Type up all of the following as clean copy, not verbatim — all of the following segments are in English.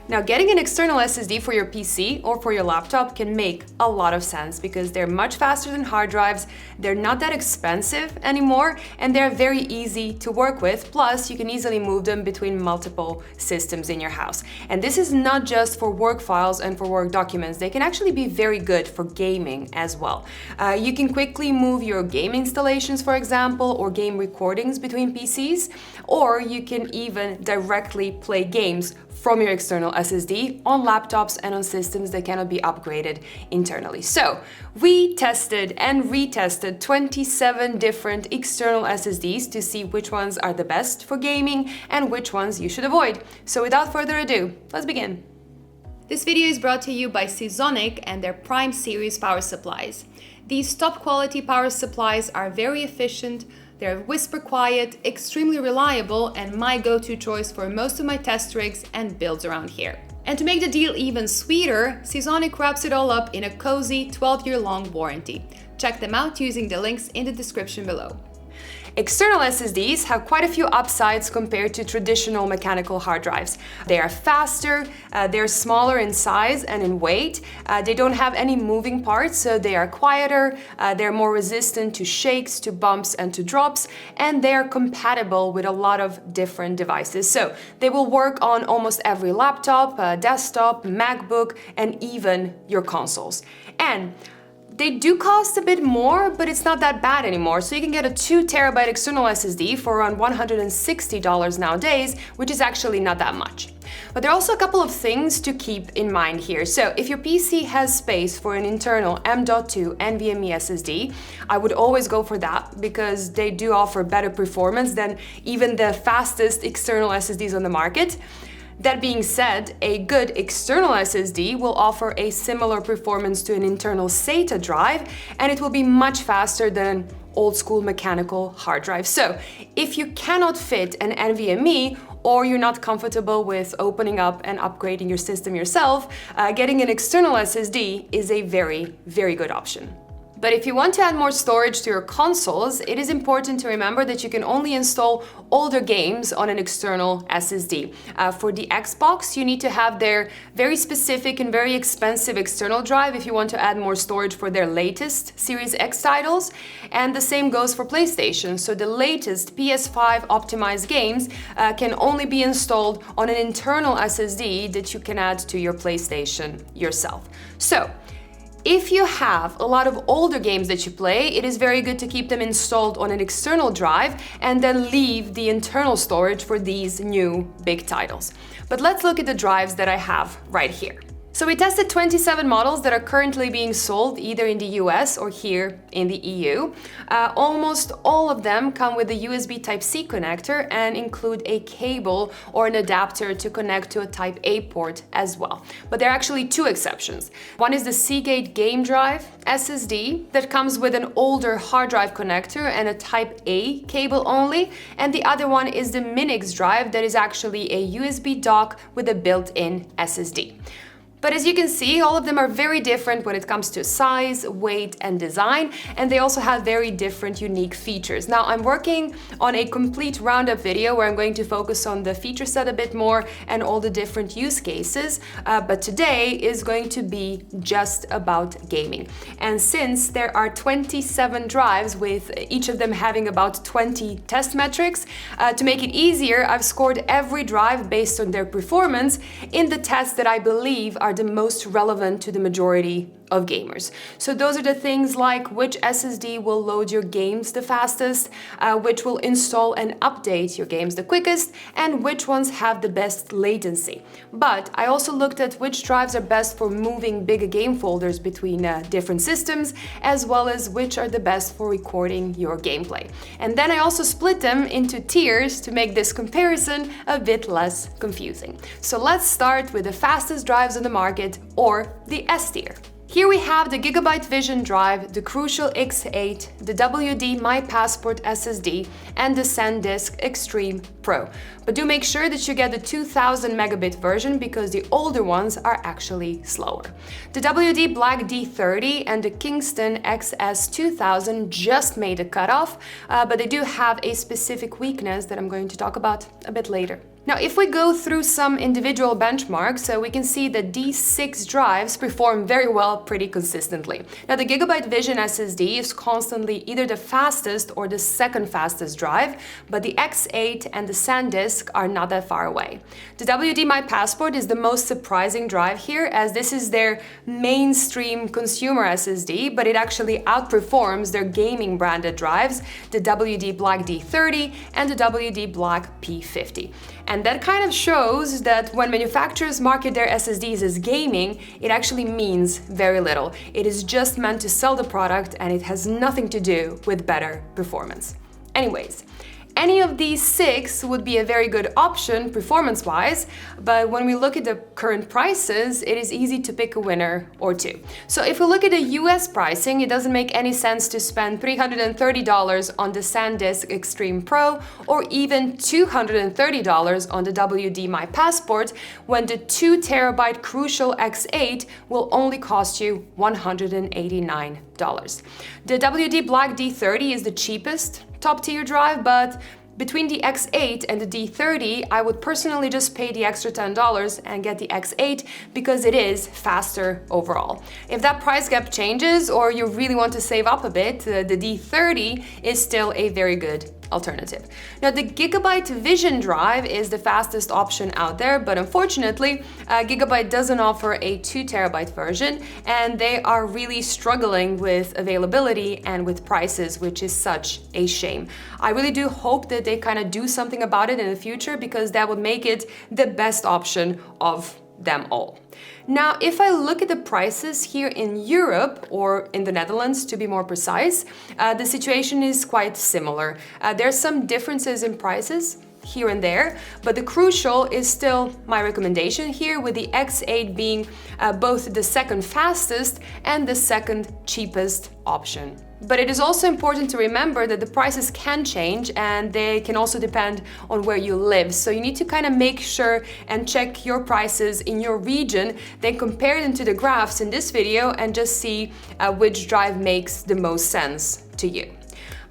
Now, getting an external SSD for your PC or for your laptop can make a lot of sense because they're much faster than hard drives, they're not that expensive anymore, and they're very easy to work with. Plus, you can easily move them between multiple systems in your house. And this is not just for work files and for work documents, they can actually be very good for gaming as well. You can quickly move your game installations, for example, or game recordings between PCs, or you can even directly play games from your external SSD on laptops and on systems that cannot be upgraded internally. So we tested and retested 27 different external SSDs to see which ones are the best for gaming and which ones you should avoid. So without further ado, let's begin. This video is brought to you by Seasonic and their Prime Series power supplies. These top quality power supplies are very efficient, they're whisper quiet, extremely reliable, and my go-to choice for most of my test rigs and builds around here. And to make the deal even sweeter, Seasonic wraps it all up in a cozy 12-year-long warranty. Check them out using the links in the description below. External SSDs have quite a few upsides compared to traditional mechanical hard drives. They are faster, they're smaller in size and in weight, they don't have any moving parts, so they are quieter, they're more resistant to shakes, to bumps, and to drops, and they are compatible with a lot of different devices. So they will work on almost every laptop, desktop, MacBook, and even your consoles. And they do cost a bit more, but it's not that bad anymore. So you can get a 2 TB external SSD for around $160 nowadays, which is actually not that much. But there are also a couple of things to keep in mind here. So if your PC has space for an internal M.2 NVMe SSD, I would always go for that because they do offer better performance than even the fastest external SSDs on the market. That being said, a good external SSD will offer a similar performance to an internal SATA drive, and it will be much faster than an old school mechanical hard drive. So if you cannot fit an NVMe, or you're not comfortable with opening up and upgrading your system yourself, getting an external SSD is a very, very good option. But if you want to add more storage to your consoles, it is important to remember that you can only install older games on an external SSD. For the Xbox, you need to have their very specific and very expensive external drive if you want to add more storage for their latest Series X titles. And the same goes for PlayStation. So the latest PS5 optimized games can only be installed on an internal SSD that you can add to your PlayStation yourself. So if you have a lot of older games that you play, it is very good to keep them installed on an external drive and then leave the internal storage for these new big titles. But let's look at the drives that I have right here. So we tested 27 models that are currently being sold either in the US or here in the EU. Almost all of them come with a USB Type-C connector and include a cable or an adapter to connect to a Type-A port as well. But there are actually two exceptions. One is the Seagate Game Drive SSD that comes with an older hard drive connector and a Type-A cable only, and the other one is the Minix drive that is actually a USB dock with a built-in SSD. But as you can see, all of them are very different when it comes to size, weight, and design, and they also have very different unique features. Now, I'm working on a complete roundup video where I'm going to focus on the feature set a bit more and all the different use cases, but today is going to be just about gaming. And since there are 27 drives with each of them having about 20 test metrics, to make it easier, I've scored every drive based on their performance in the tests that I believe are the most relevant to the majority of gamers. So those are the things like which SSD will load your games the fastest, which will install and update your games the quickest, and which ones have the best latency. But I also looked at which drives are best for moving bigger game folders between different systems, as well as which are the best for recording your gameplay. And then I also split them into tiers to make this comparison a bit less confusing. So let's start with the fastest drives on the market, or the S tier. Here we have the Gigabyte Vision Drive, the Crucial X8, the WD MyPassport SSD, and the Sandisk Extreme Pro. But do make sure that you get the 2000 megabit version because the older ones are actually slower. The WD Black D30 and the Kingston XS2000 just made a cutoff, but they do have a specific weakness that I'm going to talk about a bit later. Now, if we go through some individual benchmarks, we can see that these 6 drives perform very well pretty consistently. Now, the Gigabyte Vision SSD is constantly either the fastest or the second fastest drive, but the X8 and the Sandisk are not that far away. The WD MyPassport is the most surprising drive here, as this is their mainstream consumer SSD, but it actually outperforms their gaming branded drives, the WD Black D30 and the WD Black P50. And that kind of shows that when manufacturers market their SSDs as gaming, it actually means very little. It is just meant to sell the product and it has nothing to do with better performance. Anyways, any of these 6 would be a very good option performance-wise, but when we look at the current prices, it is easy to pick a winner or two. So if we look at the US pricing, it doesn't make any sense to spend $330 on the Sandisk Extreme Pro or even $230 on the WD MyPassport when the 2TB Crucial X8 will only cost you $189. The WD Black D30 is the cheapest top-tier drive, but between the X8 and the D30, I would personally just pay the extra $10 and get the X8 because it is faster overall. If that price gap changes or you really want to save up a bit, the D30 is still a very good alternative. Now, the Gigabyte Vision Drive is the fastest option out there, but unfortunately, Gigabyte doesn't offer a 2TB version, and they are really struggling with availability and with prices, which is such a shame. I really do hope that they kind of do something about it in the future, because that would make it the best option of them all. Now, if I look at the prices here in Europe, or in the Netherlands to be more precise, the situation is quite similar. There's some differences in prices here and there, but the Crucial is still my recommendation here, with the X8 being both the second fastest and the second cheapest option. But it is also important to remember that the prices can change and they can also depend on where you live. So you need to kind of make sure and check your prices in your region, then compare them to the graphs in this video and just see which drive makes the most sense to you.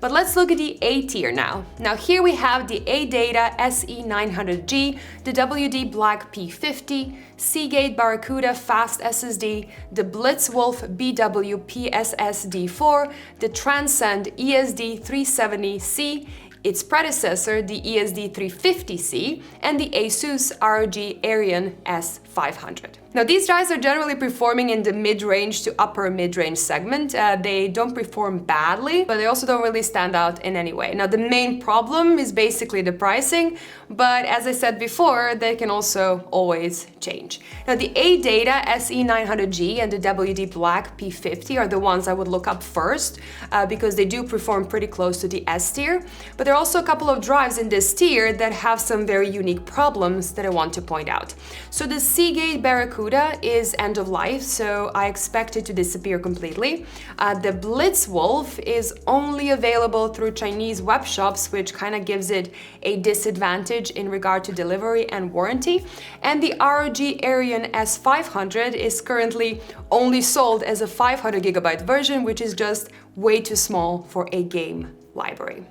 But let's look at the A tier now. Now here we have the ADATA SE900G, the WD Black P50, Seagate Barracuda Fast SSD, the Blitzwolf BW-PSSD4, the Transcend ESD370C, its predecessor, the ESD350C, and the ASUS ROG Arion S 500. Now, these drives are generally performing in the mid-range to upper mid-range segment. They don't perform badly, but they also don't really stand out in any way. Now, the main problem is basically the pricing, but as I said before, they can also always change. Now, the ADATA SE900G and the WD Black P50 are the ones I would look up first, because they do perform pretty close to the S tier, but there are also a couple of drives in this tier that have some very unique problems that I want to point out. So the Seagate Barracuda is end of life, so I expect it to disappear completely. The Blitzwolf is only available through Chinese web shops, which kind of gives it a disadvantage in regard to delivery and warranty. And the ROG Arion S 500 is currently only sold as a 500GB version, which is just way too small for a game library.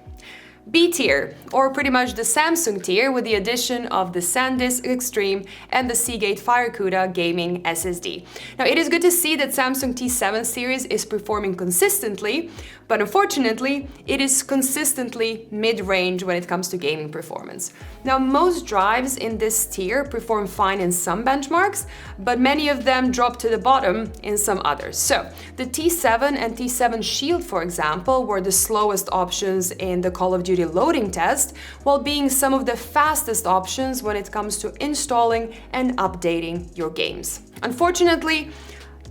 B tier, or pretty much the Samsung tier, with the addition of the Sandisk Extreme and the Seagate Barracuda gaming SSD. Now, it is good to see that Samsung T7 series is performing consistently, but unfortunately, it is consistently mid-range when it comes to gaming performance. Now, most drives in this tier perform fine in some benchmarks, but many of them drop to the bottom in some others. So, the T7 and T7 Shield, for example, were the slowest options in the Call of Duty loading test, while being some of the fastest options when it comes to installing and updating your games. Unfortunately,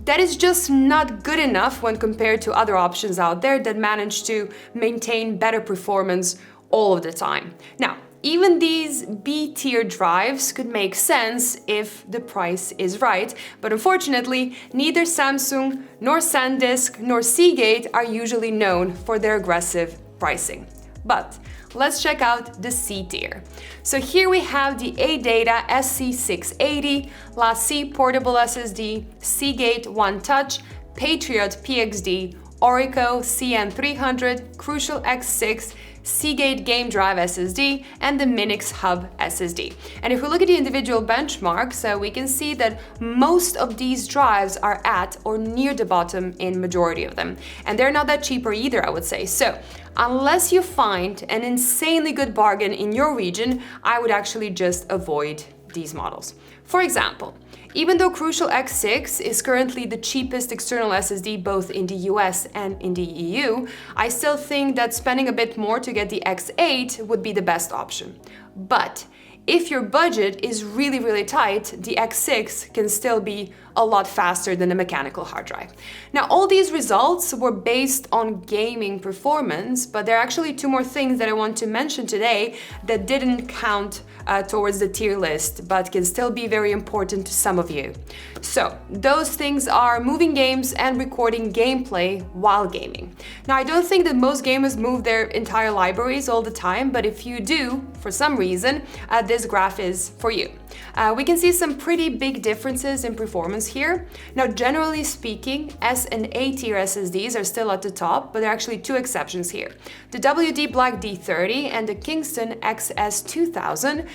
that is just not good enough when compared to other options out there that manage to maintain better performance all of the time. Now, even these B-tier drives could make sense if the price is right, but unfortunately, neither Samsung nor Sandisk nor Seagate are usually known for their aggressive pricing. But let's check out the C tier. So here we have the ADATA SC680, Lacie Portable SSD, Seagate One Touch, Patriot PXD, Orico CN300, Crucial X6, Seagate Game Drive SSD, and the Minix Hub SSD. And if we look at the individual benchmarks, we can see that most of these drives are at or near the bottom in majority of them. And they're not that cheaper either, I would say. So unless you find an insanely good bargain in your region, I would actually just avoid these models. For example, even though Crucial X6 is currently the cheapest external SSD both in the US and in the EU, I still think that spending a bit more to get the X8 would be the best option. But if your budget is really tight, the X6 can still be a lot faster than a mechanical hard drive. Now, all these results were based on gaming performance, but there are actually two more things that I want to mention today that didn't count towards the tier list, but can still be very important to some of you. So those things are moving games and recording gameplay while gaming. Now, I don't think that most gamers move their entire libraries all the time, but if you do, for some reason, this graph is for you. We can see some pretty big differences in performance here. Now, generally speaking, S and A tier SSDs are still at the top, but there are actually two exceptions here. The WD Black D30 and the Kingston XS2000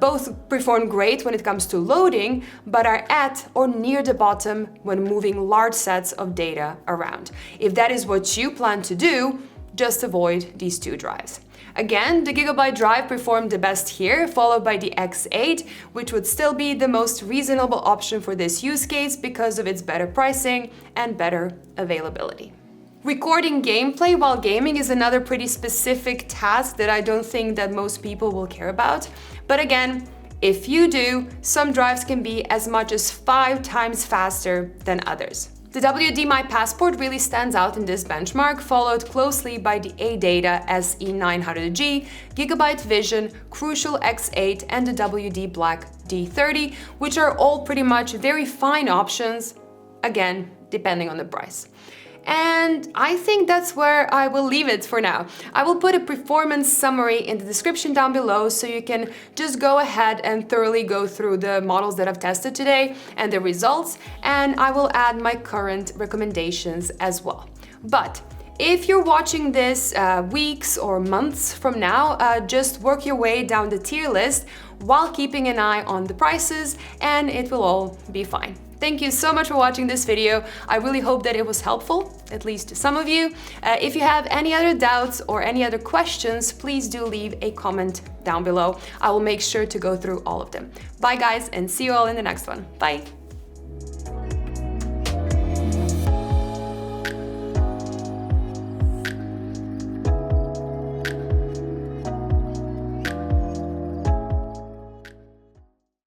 both perform great when it comes to loading, but are at or near the bottom when moving large sets of data around. If that is what you plan to do, just avoid these two drives. Again, the Gigabyte Drive performed the best here, followed by the X8, which would still be the most reasonable option for this use case because of its better pricing and better availability. Recording gameplay while gaming is another pretty specific task that I don't think that most people will care about. But again, if you do, some drives can be as much as 5 times faster than others. The WD MyPassport really stands out in this benchmark, followed closely by the ADATA SE900G, Gigabyte Vision, Crucial X8, and the WD Black D30, which are all pretty much very fine options, again, depending on the price. And I think that's where I will leave it for now. I will put a performance summary in the description down below so you can just go ahead and thoroughly go through the models that I've tested today and the results, and I will add my current recommendations as well. But if you're watching this weeks or months from now, just work your way down the tier list while keeping an eye on the prices, and it will all be fine. Thank you so much for watching this video. I really hope that it was helpful, at least to some of you. If you have any other doubts or any other questions, please do leave a comment down below. I will make sure to go through all of them. Bye guys, and see you all in the next one. Bye.